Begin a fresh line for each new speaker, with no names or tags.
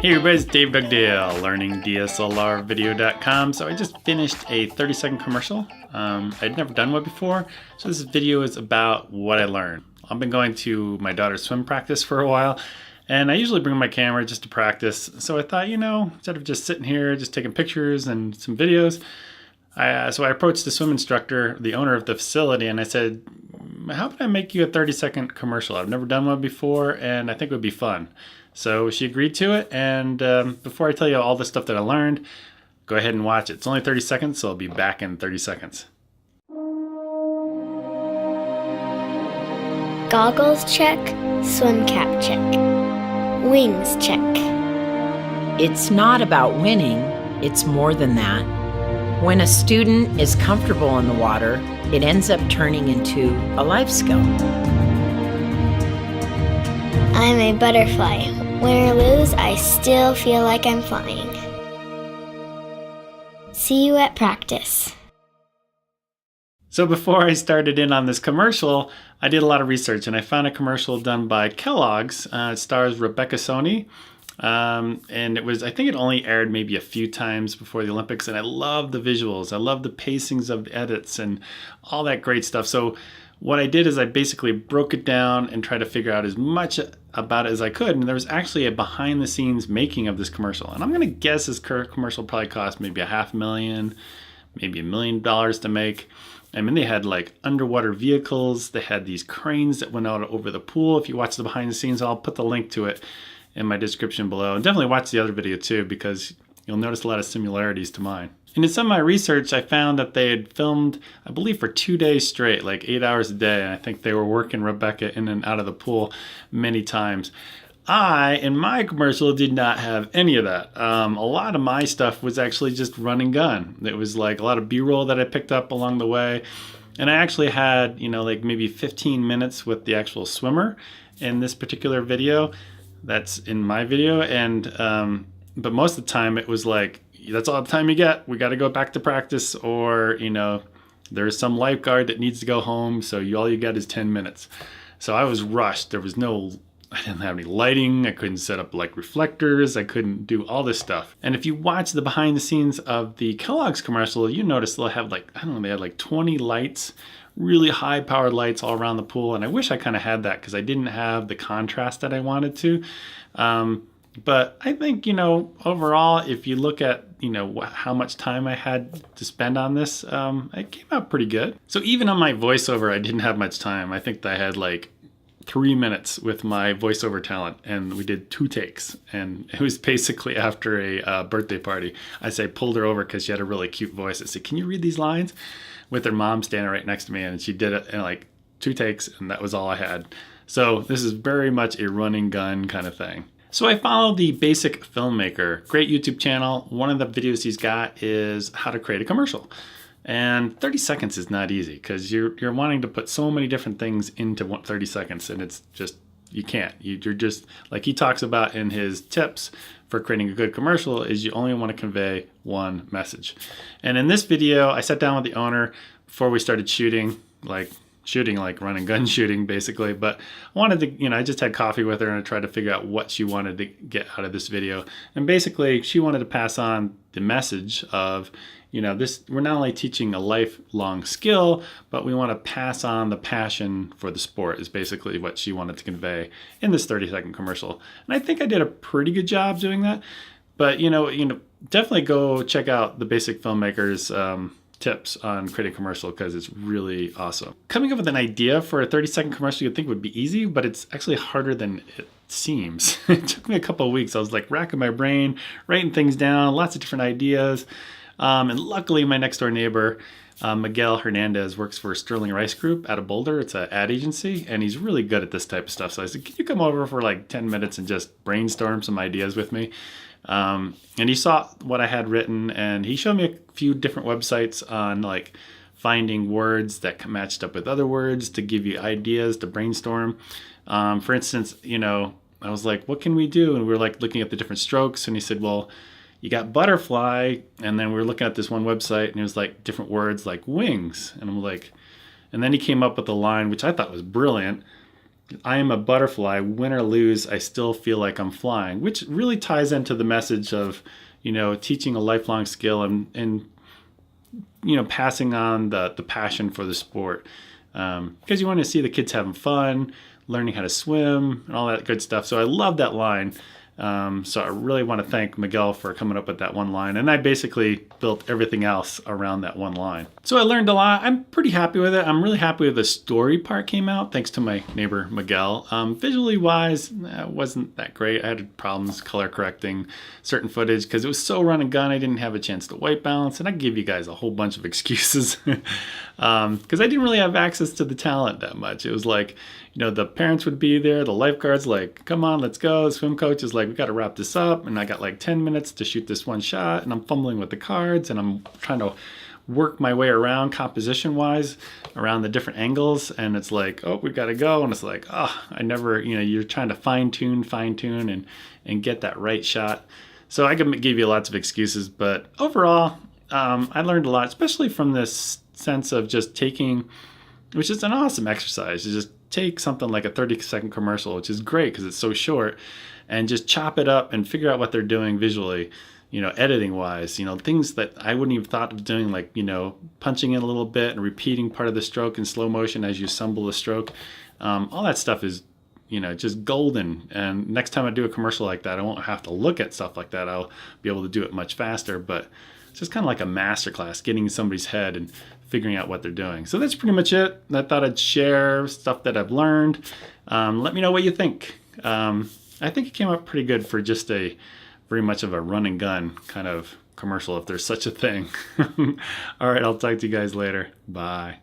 Hey everybody, it's Dave Dugdale, learningdslrvideo.com. So I just finished a 30-second commercial. I'd never done one before, so this video is about what I learned. I've been going to my daughter's swim practice for a while, and I usually bring my camera just to practice. So I thought, instead of just sitting here, just taking pictures and some videos, so I approached the swim instructor, the owner of the facility, and I said, how can I make you a 30-second commercial? I've never done one before, and I think it would be fun. So she agreed to it, and before I tell you all the stuff that I learned, go ahead and watch it. It's only 30 seconds, so I'll be back in 30 seconds.
Goggles check, swim cap check, wings check.
It's not about winning, it's more than that. When a student is comfortable in the water, it ends up turning into a life skill.
I'm a butterfly. Win or lose, I still feel like I'm flying. See you at practice.
So before I started in on this commercial, I did a lot of research and I found a commercial done by Kellogg's. It stars Rebecca Soni. And I think it only aired maybe a few times before the Olympics, and I love the visuals. I love the pacings of the edits and all that great stuff. So what I did is I basically broke it down and tried to figure out as much about it as I could. And there was actually a behind the scenes making of this commercial. And I'm going to guess this commercial probably cost maybe $500,000, maybe $1 million to make. I mean, they had like underwater vehicles. They had these cranes that went out over the pool. If you watch the behind the scenes, I'll put the link to it in my description below. And definitely watch the other video too, because you'll notice a lot of similarities to mine. And in some of my research, I found that they had filmed, I believe, for 2 days straight, like 8 hours a day. And I think they were working Rebecca in and out of the pool many times. In my commercial, did not have any of that. A lot of my stuff was actually just run and gun. It was like a lot of B-roll that I picked up along the way. And I actually had, like maybe 15 minutes with the actual swimmer in this particular video. That's in my video. And, but most of the time it was like, that's all the time you get. We got to go back to practice, or, there's some lifeguard that needs to go home. So all you get is 10 minutes. So I was rushed. I didn't have any lighting. I couldn't set up like reflectors. I couldn't do all this stuff. And if you watch the behind the scenes of the Kellogg's commercial, you notice they'll have they had like 20 lights, really high powered lights all around the pool. And I wish I kind of had that because I didn't have the contrast that I wanted to. But I think, overall, if you look at, how much time I had to spend on this, it came out pretty good. So even on my voiceover, I didn't have much time. I think I had like 3 minutes with my voiceover talent, and we did 2 takes. And it was basically after a birthday party. I pulled her over because she had a really cute voice. I said, can you read these lines? With her mom standing right next to me, and she did it in like 2 takes, and that was all I had. So this is very much a running gun kind of thing. So I follow the Basic Filmmaker, great YouTube channel. One of the videos he's got is how to create a commercial. And 30 seconds is not easy because you're wanting to put so many different things into 30 seconds, and it's just, you can't. You're just, like he talks about in his tips for creating a good commercial, is you only want to convey one message. And in this video, I sat down with the owner before we started shooting like run and gun shooting basically. But I wanted to, I just had coffee with her and I tried to figure out what she wanted to get out of this video. And basically she wanted to pass on the message of, we're not only teaching a lifelong skill, but we want to pass on the passion for the sport is basically what she wanted to convey in this 30-second commercial. And I think I did a pretty good job doing that. But, definitely go check out the Basic Filmmaker's tips on creating a commercial because it's really awesome. Coming up with an idea for a 30-second commercial you'd think would be easy, but it's actually harder than it seems. It took me a couple of weeks. I was like racking my brain, writing things down, lots of different ideas. And luckily my next door neighbor, Miguel Hernandez, works for Sterling Rice Group out of Boulder. It's an ad agency, and he's really good at this type of stuff. So I said, can you come over for like 10 minutes and just brainstorm some ideas with me? And he saw what I had written, and he showed me a few different websites on like finding words that matched up with other words to give you ideas to brainstorm. For instance, I was like, what can we do? And we were like looking at the different strokes, and he said, well, you got butterfly. And then we were looking at this one website, and it was like different words like wings. And I'm like, and then he came up with a line, which I thought was brilliant. I am a butterfly. Win or lose, I still feel like I'm flying, which really ties into the message of, teaching a lifelong skill and passing on the passion for the sport. Because you want to see the kids having fun, learning how to swim, and all that good stuff. So I love that line. So I really want to thank Miguel for coming up with that one line. And I basically built everything else around that one line. So I learned a lot. I'm pretty happy with it. I'm really happy with the story part came out, thanks to my neighbor Miguel. Visually wise, it wasn't that great. I had problems color correcting certain footage because it was so run and gun. I didn't have a chance to white balance. And I give you guys a whole bunch of excuses because I didn't really have access to the talent that much. It was like, the parents would be there, the lifeguards like, come on, let's go. The swim coach is like, we got to wrap this up. And I got like 10 minutes to shoot this one shot. And I'm fumbling with the cards and I'm trying to work my way around composition wise around the different angles. And it's like, oh, we got to go. And it's like, I never, you're trying to fine tune and get that right shot. So I could give you lots of excuses, but overall, I learned a lot, especially from this sense of just taking, which is an awesome exercise, to just take something like a 30-second commercial, which is great because it's so short, and just chop it up and figure out what they're doing visually, editing wise, things that I wouldn't even thought of doing, like, punching in a little bit and repeating part of the stroke in slow motion as you assemble the stroke. All that stuff is, just golden. And next time I do a commercial like that, I won't have to look at stuff like that. I'll be able to do it much faster, but it's just kind of like a masterclass, getting in somebody's head and figuring out what they're doing. So that's pretty much it. I thought I'd share stuff that I've learned. Let me know what you think. I think it came out pretty good for just a very much of a run and gun kind of commercial, if there's such a thing. All right, I'll talk to you guys later. Bye.